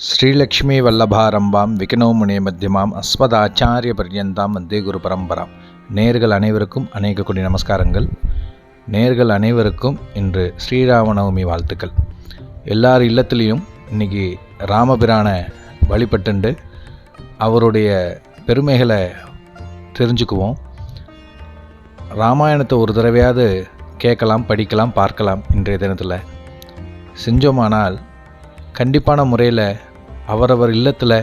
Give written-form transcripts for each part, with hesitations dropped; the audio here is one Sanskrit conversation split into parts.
ஸ்ரீலக்ஷ்மி வல்லபாரம்பாம் விகனோ முனே மத்தியமாம் அஸ்மதாச்சாரிய பர்யந்தாம் வந்தே குரு பரம்பராம். நேர்கள் அனைவருக்கும் அநேக கோடி நமஸ்காரங்கள். நேர்கள் அனைவருக்கும் இன்று ஸ்ரீராமநவமி வாழ்த்துக்கள். எல்லார் இல்லத்துலேயும் இன்றைக்கி ராமபிரானை வழிபட்டுண்டு அவருடைய பெருமைகளை தெரிஞ்சுக்குவோம். ராமாயணத்தை ஒரு தடவையாவது கேட்கலாம், படிக்கலாம், பார்க்கலாம். இன்றைய தினத்தில் செஞ்சோமானால் கண்டிப்பான முறையில் அவரவர் இல்லத்தில்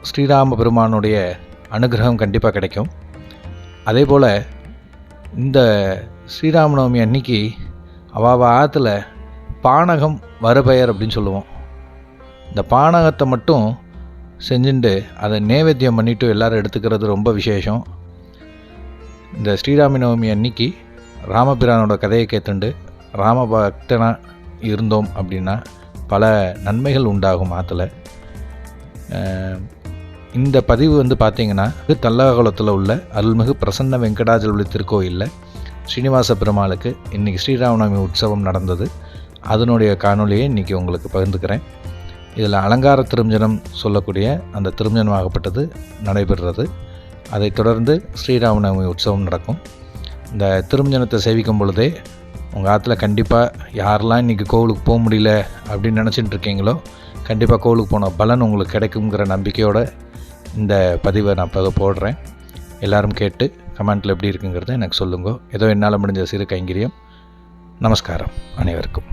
ஸ்ரீராம பெருமானுடைய அனுகிரகம் கண்டிப்பாக கிடைக்கும். அதே போல் இந்த ஸ்ரீராமநவமி அன்னைக்கு அவாவ ஆற்றுல பானகம் வருபெயர் அப்படின்னு சொல்லுவோம். இந்த பானகத்தை மட்டும் செஞ்சுட்டு அதை நேவேத்தியம் பண்ணிவிட்டு எல்லோரும் எடுத்துக்கிறது ரொம்ப விசேஷம். இந்த ஸ்ரீராமநவமி அன்னைக்கு ராமபிரானோட கதையை கேட்டுண்டு ராமபக்தனாக இருந்தோம் அப்படின்னா பல நன்மைகள் உண்டாகும் ஆற்றுல. இந்த பதிவு பார்த்திங்கன்னா தல்லாகுளத்தில் உள்ள அருள்மிகு பிரசன்ன வெங்கடாஜலபதி திருக்கோயிலில் ஸ்ரீனிவாச பெருமாளுக்கு இன்றைக்கி ஸ்ரீராமநவமி உற்சவம் நடந்தது. அதனுடைய காணொலியை இன்றைக்கி உங்களுக்கு பகிர்ந்துக்கிறேன். இதில் அலங்கார திருமஞ்சனம் சொல்லக்கூடிய அந்த திருமஞ்சனமாகப்பட்டது நடைபெறுறது. அதைத் தொடர்ந்து ஸ்ரீராமநவமி உற்சவம் நடக்கும். இந்த திருமஞ்சனத்தை சேவிக்கும் பொழுதே உங்கள் ஆற்றுல கண்டிப்பாக யாரெல்லாம் இன்றைக்கி கோவிலுக்கு போக முடியல அப்படின்னு நினச்சிட்டு இருக்கீங்களோ கண்டிப்பாக கோவிலுக்கு போன பலன் உங்களுக்கு கிடைக்குங்கிற நம்பிக்கையோடு இந்த பதிவை நான் போடுறேன். எல்லோரும் கேட்டு கமெண்ட்டில் எப்படி இருக்குங்கிறத எனக்கு சொல்லுங்க. ஏதோ என்னால் முடிஞ்ச சிறு கைங்கரியம். நமஸ்காரம் அனைவருக்கும்.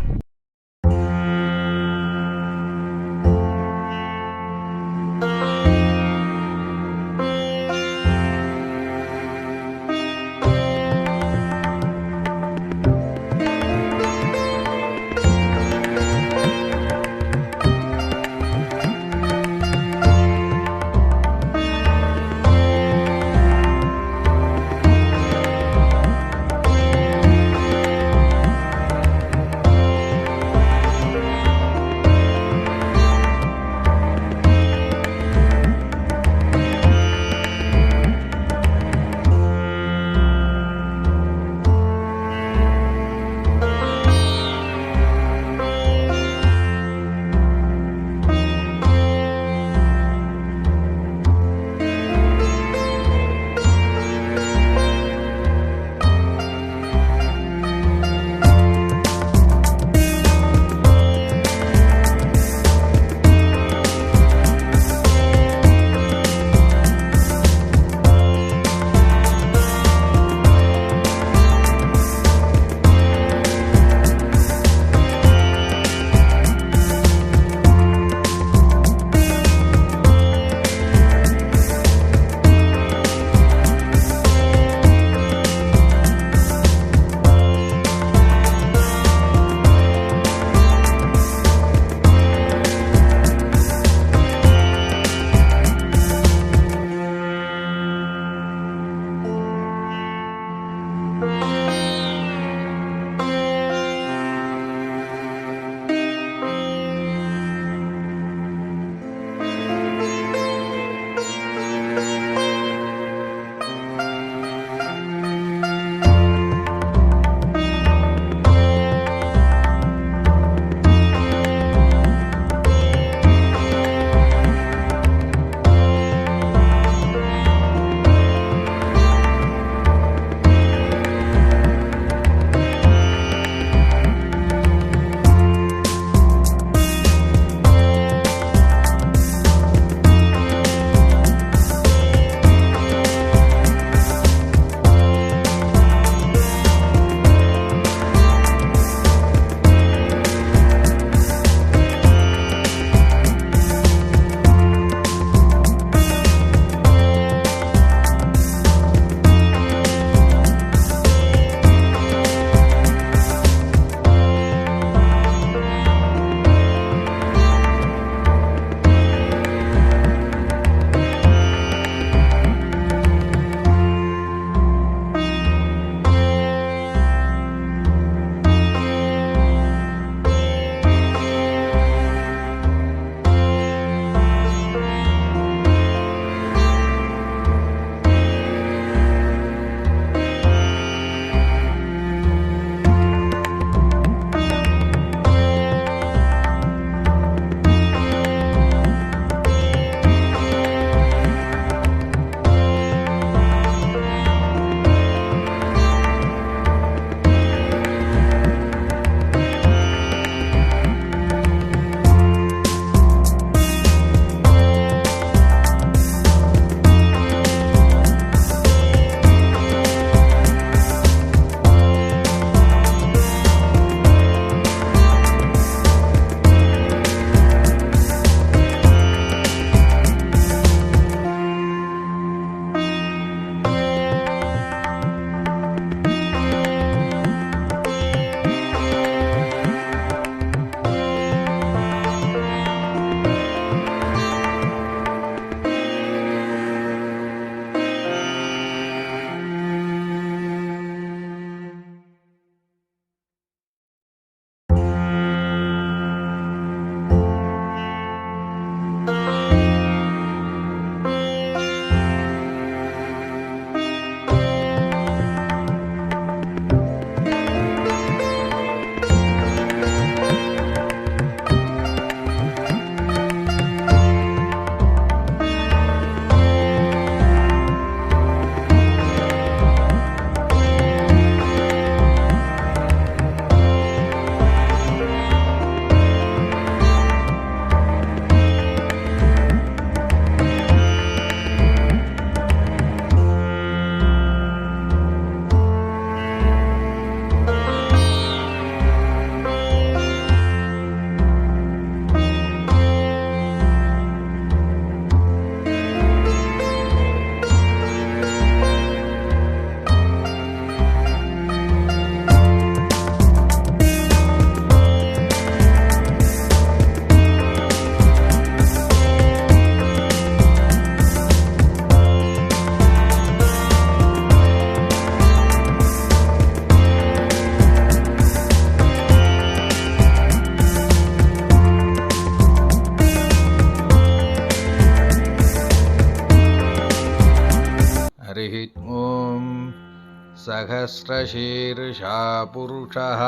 सहस्रशीर्षा पुरुषः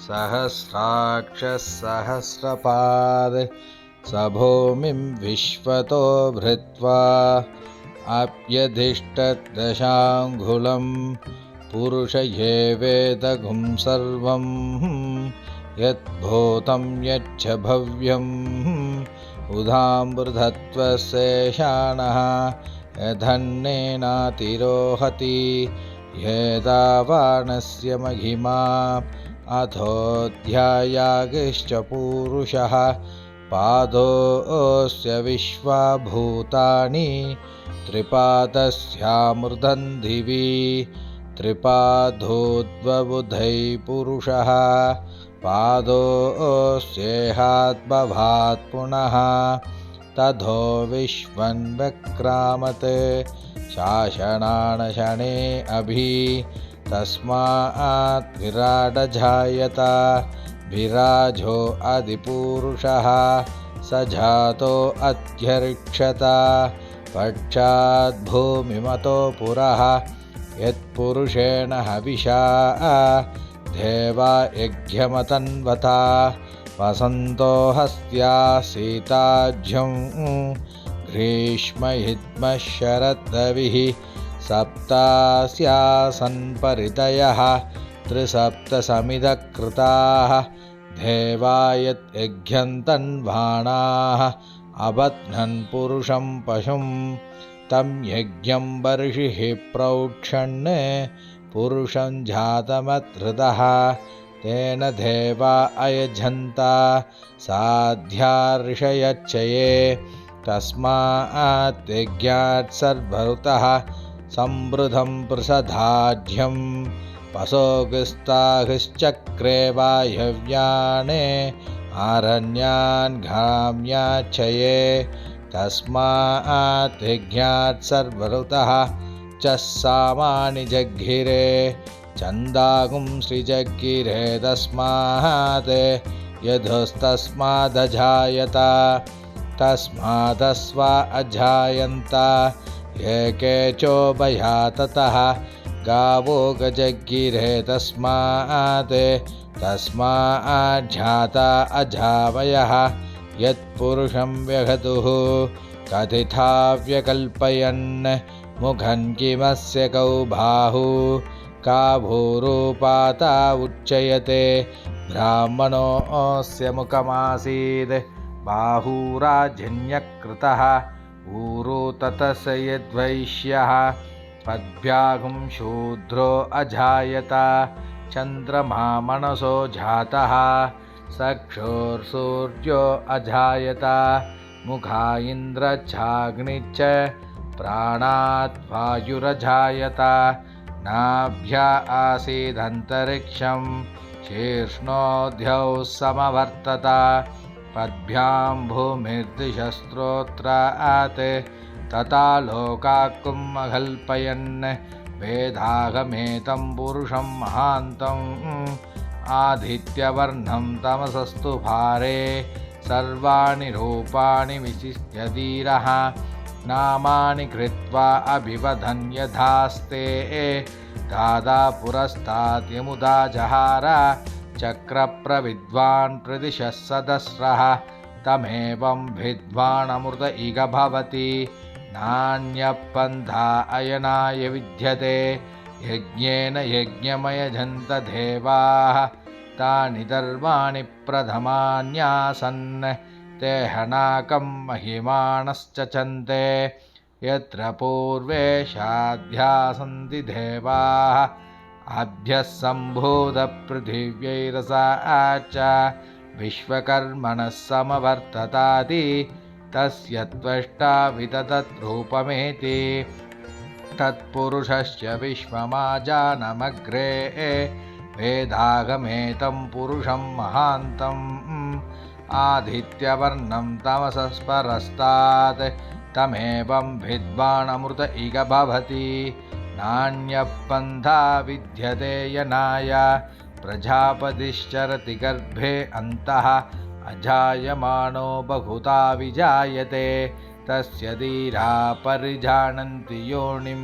सहस्राक्षः सहस्रपाद स भूमिं विश्वतो भृत्वा आप्यधिष्ठद्दशाङ्गुलं पुरुष एवेदगुं सर्वं यद्भूतं यच्च भव्यम् उदामृतत्वशेषाणः यदन्नेनातिरोहति एतावानस्य महिमा अथोऽध्यायागिश्च पूरुषः पादोऽस्य विश्वाभूतानि त्रिपादस्यामृतं दिवि त्रिपादोद्वबुधै पुरुषः पादोऽस्येहात्मभात् पुनः तथो विश्वन्वक्रामत् शासनानशने अभि तस्मात् विराडजायत विराजो अधिपुरुषः स जातो अध्यर्क्षत पश्चाद्भूमिमतो पुरः यत्पुरुषेण हविषा देवा यज्ञमतन्वता वसन्तो हस्त्या सीताज्यं ग्रीष्महिद्मः शरद्रविः सप्तास्यासन् परितयः त्रिसप्तसमिधकृताः देवा यद्यज्ञं तन्वाणाः अबध्नन् पुरुषं पशुं तं यज्ञं बर्हिः प्रौक्षन् पुरुषं जातमत्हृतः तेन देवा अयजन्त साध्या ऋषयच्चये तस्मात् यज्ञात् सर्वऋतः संवृतं प्रसधाज्यं पशोगस्ताहिश्चक्रे वायव्यान् आरण्यान् घाम्याच्चये तस्मात् यज्ञात् सर्वऋतः च सामानि जग्गिरे छन्दागुं सृजग्गिरे तस्मात् यधस्तस्मादजायत तस्मादस्वा अजायन्त एके चोभया ततः गावो गजग्गिरे तस्माज्जाता अजावयः यत्पुरुषं व्यघतुः कथिता व्यकल्पयन् मुखं किमस्य कौ बाहु का भूरूपाता उच्यते ब्राह्मणोऽस्य मुखमासीद् बाहुराजन्यकृतः ऊरू ततस यद्वैश्यः पद्भ्यागुं शूद्रो अजायत चन्द्रमा मनसो जातः चक्षुर्सूर्यो अजायत मुखा इन्द्रश्चाग्निश्च प्राणात् वायुरजायत नाभ्या आसीदन्तरिक्षं शीर्ष्णोऽध्यौ समवर्तत पद्भ्यां भूमिर्दिशस्त्रोत्रात् तथा लोकाकुम् अकल्पयन् वेदागमेतं पुरुषं महान्तम् आदित्यवर्णं तमसस्तु भारे सर्वाणि रूपाणि विशिष्य धीरः नामानि कृत्वा अभिवदन् यथास्ते दादा पुरस्तात् यमुदा जहार चक्रप्रविद्वान् प्रदिशः सदस्रः तमेवं विद्वानमृत इह भवति नान्यपन्था अयनाय विद्यते यज्ञेन यज्ञमयजन्त देवाः तानि धर्माणि प्रथमान्यासन् ते हनाकं महिमानश्चचन्ते यत्र पूर्वे शाध्यासन्ति देवाः अभ्यः सम्भूतपृथिव्यैरसा च विश्वकर्मणः समवर्तताति तस्य त्वष्टा विदधद्रूपमेति तत्पुरुषस्य विश्वमाजानमग्रे वेदागमेतं पुरुषं महान्तम् आदित्यवर्णं तमसस्परस्तात् तमेवं विद्वानमृत इह भवति नान्यपन्था विद्यते यनाय प्रजापतिश्चरति गर्भे अन्तः अजायमानो बहुधा विजायते तस्य धीरा परिजानन्ति योनिं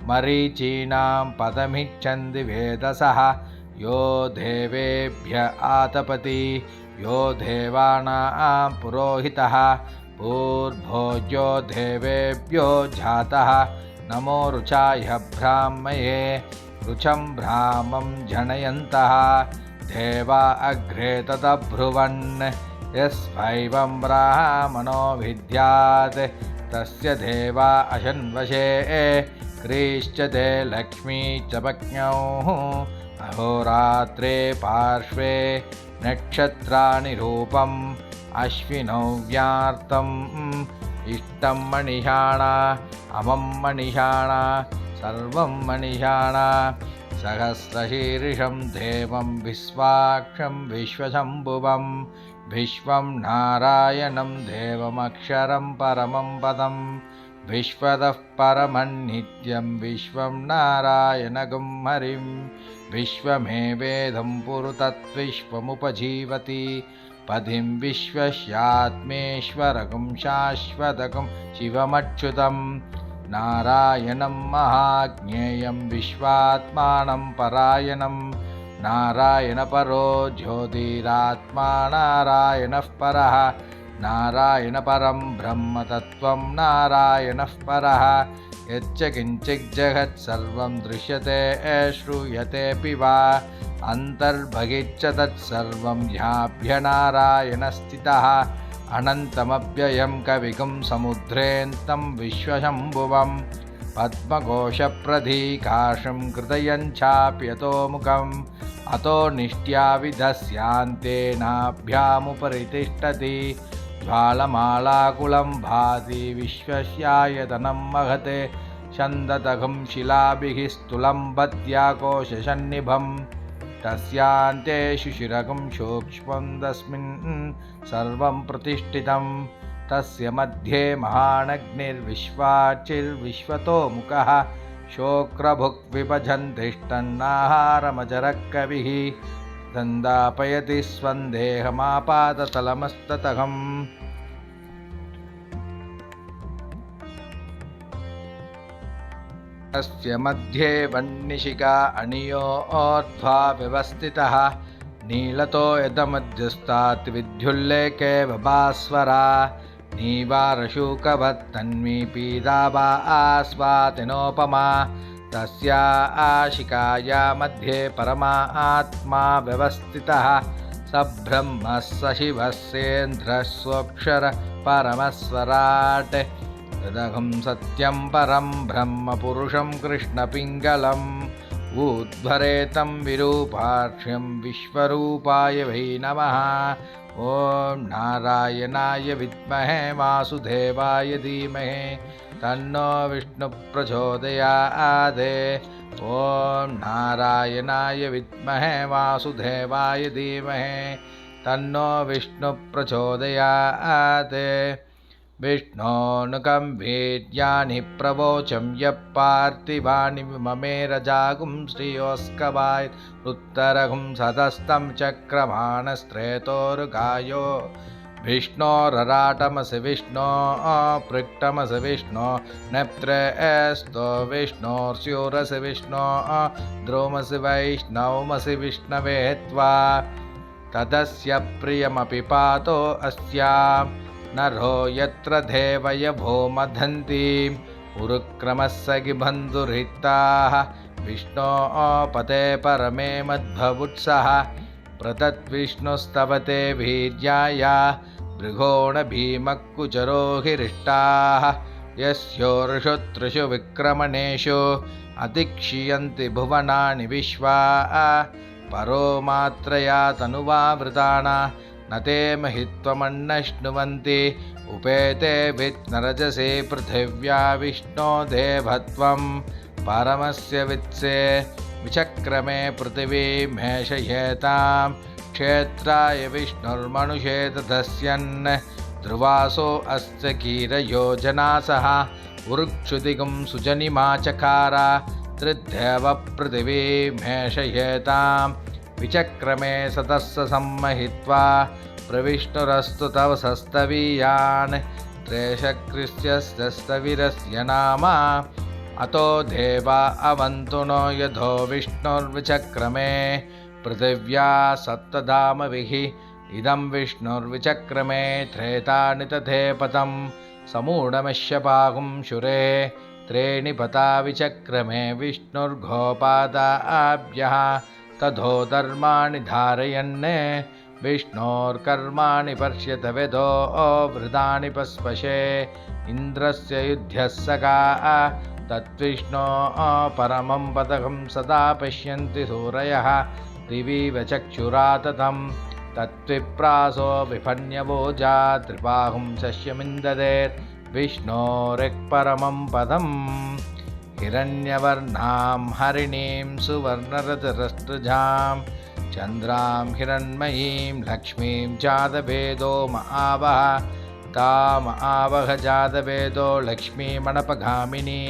मरीचीनां पदमिच्छन्ति वेदसः यो देवेभ्य आतपति यो देवानां पुरोहितः पूर्वोज्यो देवेभ्यो जातः नमो रुचाय ब्राह्मये रुचं ब्राह्मं जनयन्तः देवा अग्रे तदब्रुवन् यस्वैवं ब्राह्मणो विद्यात् तस्य देवा अशन्वशे क्रीश्चते लक्ष्मी च पत्न्यौ अहोरात्रे पार्श्वे नक्षत्राणि रूपम् अश्विनौ व्यार्तम् इष्टं मणिषाणा अमं मणिषाणा सर्वं मणिषाणा सहस्रशीर्षं देवं विश्वाक्षं विश्वशम्भुवं विश्वं नारायणं देवमक्षरं परमं पदं विश्वतः परमन्नित्यं विश्वं नारायणगं हरिं विश्वमेवेदं पुरुतत्विश्वमुपजीवति पदिं विश्वस्यात्मेश्वरगं शाश्वतगं शिवमच्युतं नारायणं महाज्ञेयं विश्वात्मानं परायणं नारायणपरो ज्योतिरात्मा नारायणः परः नारायणपरं ब्रह्मतत्त्वं नारायणः परः यच्च किञ्चिज्जगत् सर्वं दृश्यते श्रूयतेऽपि वा अन्तर्बहिश्च तत्सर्वं ह्याभ्यनारायणस्थितः अनन्तमव्ययं कविगुं समुद्रेऽन्तं विश्वशम्भुवं पद्मकोशप्रधीकाशं कृतयञ्चाप्यतो मुखम् अतो निष्ट्या विधस्यान्तेनाभ्यामुपरि तिष्ठति ज्वालमालाकुलं भाति विश्वस्यायतनं महते छन्दतघं शिलाभिः स्थूलं बद्याकोशसन्निभं तस्यान्ते शिशिरकं सूक्ष्मं तस्मिन् सर्वं प्रतिष्ठितं तस्य मध्ये महानग्निर्विश्वाचिर्विश्वतो मुखः शोक्रभुक् विभजन्तिष्ठन्नाहारमजरः कविः दन्दापयति स्वन्देहमापादतलमस्ततघम् तस्य मध्ये वह्निशिखा अणियोर्ध्वा व्यवस्थितः नीलतो यदमध्यस्तात् विद्युल्लेखे बभास्वरा नीवारशूकवत्तन्वी पीदाबा आस्वातिनोपमा तस्या शिखाया मध्ये परमात्मा व्यवस्थितः स ब्रह्मः स शिवः सेन्द्रः स्वक्षर परमस्वराट् तदहं सत्यं परं ब्रह्म पुरुषं कृष्णपिङ्गलम् ऊध्वरेतं विरूपाक्ष्यं विश्वरूपाय वै नमः ॐ नारायणाय विद्महे वासुदेवाय धीमहि तन्नो विष्णु प्रचोदयात् ॐ नारायणाय विद्महे वासुदेवाय धीमहि तन्नो विष्णु प्रचोदयात् विष्णोनुकं वीर्याणि प्रवोचं यः पार्थिवानि ममेरजागुं श्रियोऽस्कवाय उत्तरगुं सदस्तं चक्रमाणस्त्रेतोरुगायो विष्णोरराटमसि विष्णो पृक्टमसि विष्णो नेत्रेस्तो विष्णोर्स्यूरसि विष्णो द्रोमसि वैष्णवमसि विष्णवे त्वा तदस्य प्रियमपि पातो अस्यां नरो यत्र देवयभो मदन्ति उरुक्रमस्सगि बन्धुरिक्ताः विष्णो पते परमे मद्भवुत्सः प्रतद्विष्णुस्तवते वीर्याय भृगोणभीमकुचरो हिरिष्टाः यस्योर्षु त्रिषु विक्रमणेषु अधिक्षीयन्ति भुवनानि विश्वा परो मात्रया तनुवावृताना न ते महित्वमन्नश्नुवन्ति उपेते वित्नरजसे पृथिव्या विष्णो देवत्वं परमस्य वित्से विचक्रमे पृथिवीमेषयेतां क्षेत्राय विष्णुर्मनुषे दधस्यन् ध्रुवासो अस्य कीरयोजनासः उरुक्षुदिगुं सुजनिमाचकार त्रिदेव पृथिवीमेषयेतां विचक्रमे सतस्य सम्महित्वा प्रविष्णुरस्तु तव सस्तवीयान् त्रेशकृष्यस्य स्तविरस्य नाम अतो देवा अवन्तु नो यथो विष्णुर्विचक्रमे पृथिव्या सप्तधामभिः इदं विष्णुर्विचक्रमे त्रेतानि तथे पदं समूढमश्यपाहुं शुरे त्रीणि पता विचक्रमे विष्णुर्घोपादाभ्यः तथो धर्माणि धारयन् विष्णोर्कर्माणि पश्यत वेदो वृदानि पस्पशे इन्द्रस्य युध्यः सखा तद्विष्णो परमं पदकं सदा पश्यन्ति सूरयः दिवीव चक्षुरा ततं तद्विप्रासो विपन्यवोजा त्रिबाहुं शस्यमिन्ददेर्विष्णोरिक्परमं पदम् हिरण्यवर्णां हरिणीं सुवर्णरजरस्त्रजां चन्द्रां हिरण्मयीं लक्ष्मीं जातवेदो महावः ताम आवह जातवेदो लक्ष्मीमणपगामिनीं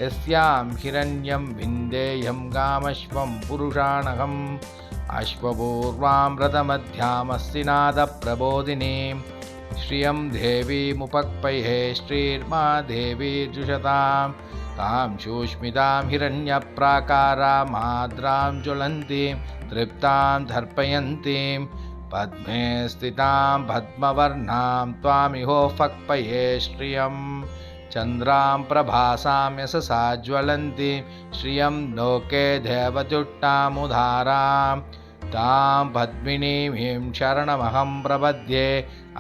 यस्यां हिरण्यं विन्देयं गामश्वं पुरुषाणहम् अश्वपूर्वां रथमध्यामस्ति नादप्रबोधिनीं श्रियं देवीमुपक्पये श्रीर्मा देवीर्जुषतां तां सूष्मितां हिरण्यप्राकारामाद्रां ज्वलन्तीं तृप्तां दर्पयन्तीं पद्मे स्थितां पद्मवर्णां त्वामिहोपक्पये श्रियं चन्द्रां प्रभासां यशसा ज्वलन्तीं श्रियं लोके देवजुष्टामुदारां तां पद्मिनीं शरणमहं प्रपद्ये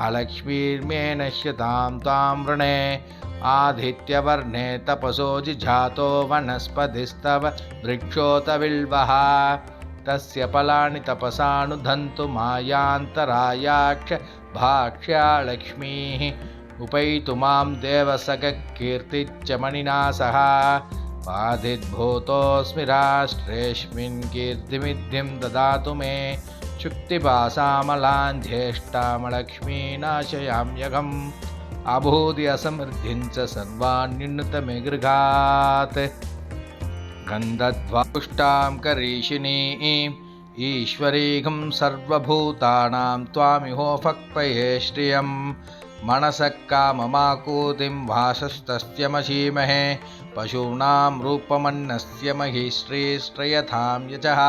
अलक्ष्मीर्मे नश्यतां तां वृणे आदित्यवर्णे तपसो जिजातो वनस्पतिस्तव वृक्षोत बिल्वः तस्य फलानि तपसानुधन्तु मायान्तरायाक्ष भाक्ष्या लक्ष्मीः उपैतु मां देवसखकीर्तिच्च मणिना सह बाधिद्भूतोऽस्मि राष्ट्रेऽस्मिन् कीर्तिमिद्धिं ददातु मे शुक्तिपासामलां ज्येष्ठामलक्ष्मीनाशयाम्यहम् अभूति असमृद्धिं च सर्वान्युन्नतमे गृहात् गन्धध्वापुष्टां करीशिनीं ईश्वरीं सर्वभूतानां त्वामिहोपक्पये श्रियं मनसः काममाकूतिं वासस्तस्य मशीमहे पशूनां रूपमन्नस्य महि श्रीश्रयथां यचः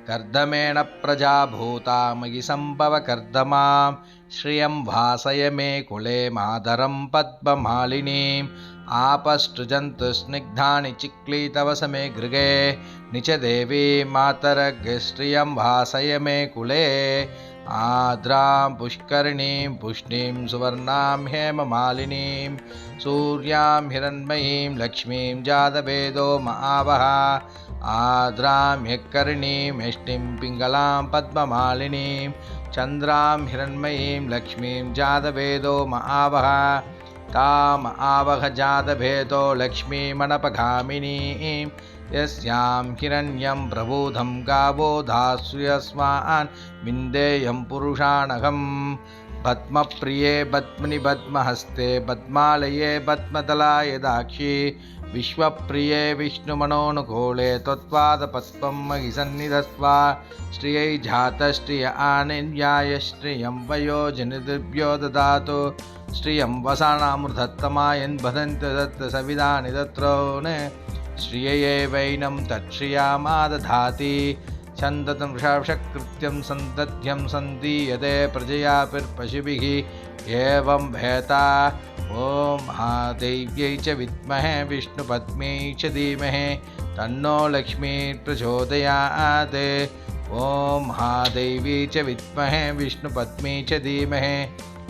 कर्दमेण प्रजा भूता मयि सम्भव कर्दमां श्रियं भासय मे कुले मातरं पद्ममालिनीम् आपस्तुजन्तुस्निग्धानि चिक्लीतव समे गृहे निच देवी मातरग्श्रियं भासय मे कुले आद्रां पुष्करिणीं पुष्णीं सुवर्णां हेममालिनीं सूर्यां हिरण्मयीं लक्ष्मीं जातवेदो महावः आद्रां ह्यकर्णीं यष्टिं पिङ्गलां पद्ममालिनीं चन्द्रां हिरण्मयीं लक्ष्मीं जातवेदो महावः ताम आवह जातभेदो लक्ष्मीमणपगामिनीं यस्यां हिरण्यं प्रबोधं गावो धास्यस्मान् विन्देयं पुरुषाणहम् पद्मप्रिये पद्मनि पद्महस्ते पद्मालये पद्मतलाय दाक्षी विश्वप्रिये विष्णुमनोनुकूले त्वत्पादपद्मं मयि सन्निधत्स्वा श्रियै जातश्रिय आनिन्याय श्रियं वयोजनिदिभ्यो ददातु श्रियं वसानामृतत्तमायन् भदन्ति दत्त सविधानि तत्रोन् श्रियये वैनं तच्छ्रियामादधाति छन्दतं वृषकृत्यं सन्तत्यं सन्दीयते प्रजयापिर्पशुभिः एवं भेता ॐ महादेव्यै च विद्महे विष्णुपद्मै च धीमहि तन्नो लक्ष्मीर्प्रचोदयात् ॐ महादेवी च विद्महे विष्णुपद्मै च धीमहि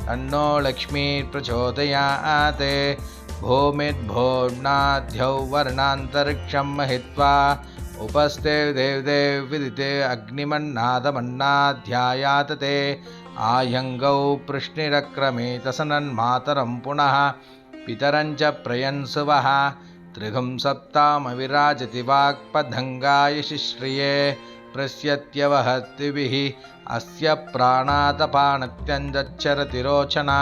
तन्नो लक्ष्मीर्प्रचोदयात् भूमिर्भोर्नाद्यौ वर्णान्तरिक्षं महित्वा उपस्थे देवदेव विदिते अग्निमन्नादमन्नाध्यायात ते आयङ्गौ पृश्निरक्रमेतसनन्मातरं पुनः पितरं च प्रयन्सुवः त्रिगं सप्तामविराजति वाक्पदङ्गाय शिश्रिये प्रस्यत्यवहत्तिभिः अस्य प्राणातपानत्यञ्जच्छरति रोचना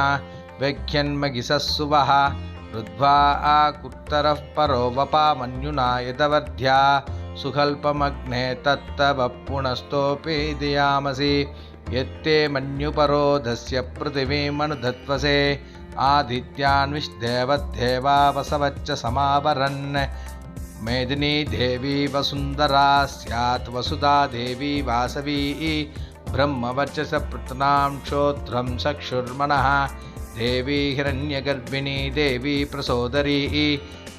व्यख्यन्मगिसस्सुवः रुद्ध्वा आकुत्तरः परो वपामन्युना यदवध्या सुकल्पमग्ने तत्तव पुनस्तोऽपि दयामसि यत्ते मन्युपरोधस्य पृथिवीमनुधत्वसे आदित्यान् विश्देवदेवावसवच्च समावरन् मेदिनी देवी वसुन्धरा स्यात् वसुधा देवी वासवी ब्रह्मवर्चस पृतनां श्रोत्रं चक्षुर्मनः देवी हिरण्यगर्भिणी देवी प्रसोदरी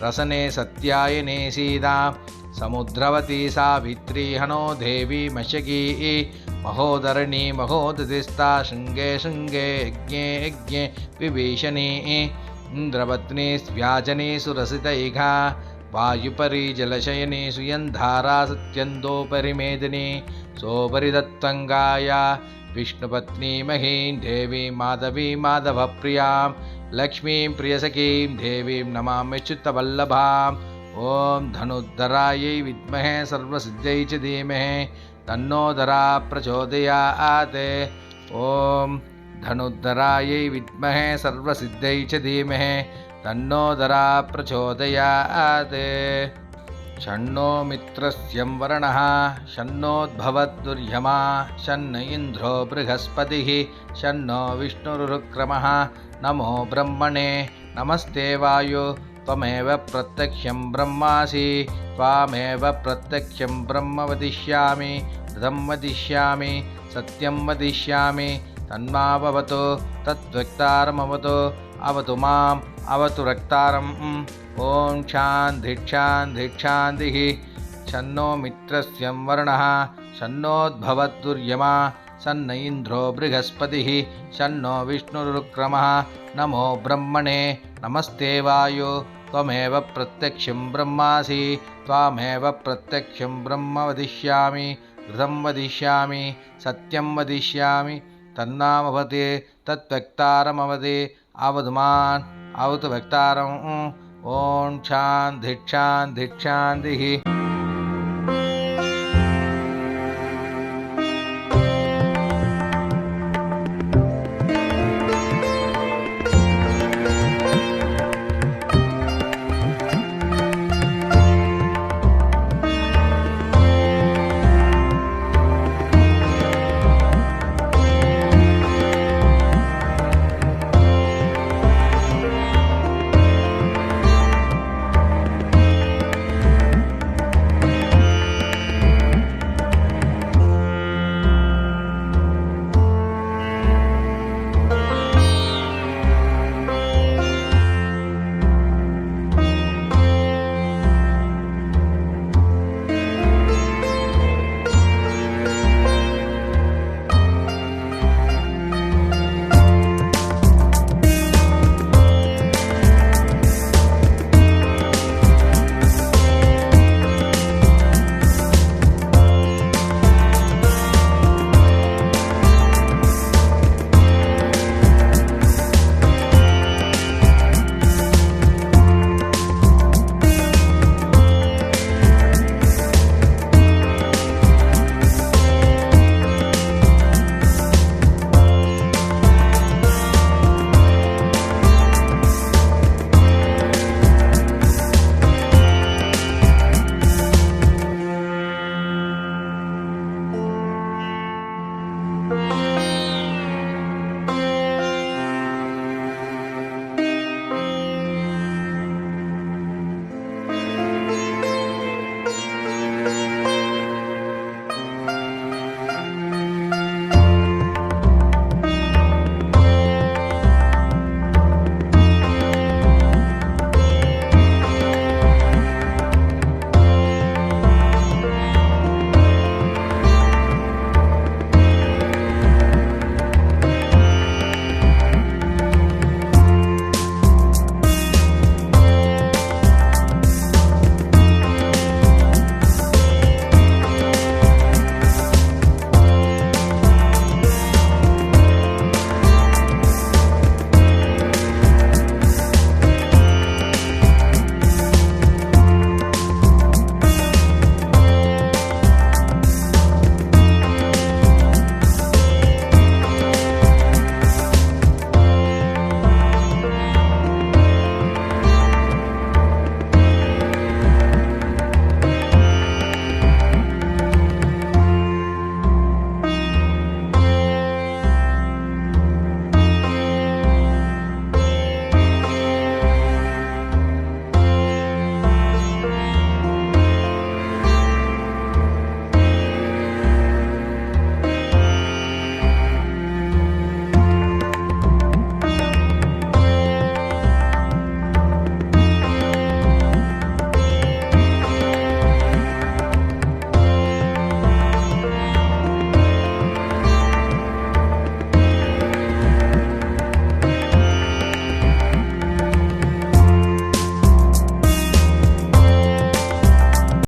रसने सत्यायने सीता समुद्रवती सावित्री हनो देवी मशकी महोदरणी महोदधिस्था शृङ्गे शृङ्गे यज्ञे यज्ञे विभीषणी इन्द्रपत्नी व्याजनी सुरसितैघा वायुपरि जलशयनी सुयन्धारा सत्यन्दोपरि मेदिनी सोपरि दत्तङ्गाया विष्णुपत्नी महीं देवीं माधवी माधवप्रियां लक्ष्मीं प्रियसखीं देवीं नमाम्यच्युतवल्लभाम् ॐ धनुर्धरायै विद्महे सर्वसिद्ध्यै च धीमहि तन्नो धरा प्रचोदयात्। ॐ धनुर्धरायै विद्महे सर्वसिद्ध्यै च धीमहि तन्नो धरा प्रचोदयात्। षण्णो मित्रस्यं वरुणः षण्णोद्भवद्दुर्यमा षण्ण इन्द्रो बृहस्पतिः षण्णो विष्णुरुक्रमः नमो ब्रह्मणे नमस्ते वायो त्वमेव प्रत्यक्षं ब्रह्मासि त्वामेव प्रत्यक्षं ब्रह्म वदिष्यामि ऋतं वदिष्यामि सत्यं वदिष्यामि तन्मावतु तद्वक्तारमवतु अवतु माम् अवतु रक्तारम्। ॐ शान्तिः षण्णो मित्रस्यं वरुणः षण्णोद्भवद्दुर्यमा षण्ण इन्द्रो बृहस्पतिः षण्णो विष्णुरुक्रमः नमो ब्रह्मणे नमस्ते वायो त्वमेव प्रत्यक्षं ब्रह्मासि त्वामेव प्रत्यक्षं ब्रह्म वदिष्यामि ऋतं वदिष्यामि सत्यं वदिष्यामि तन्नामवते तद्वक्तारमवते अवतु माम् अवतु वक्तारम्। ॐ शान्तिः।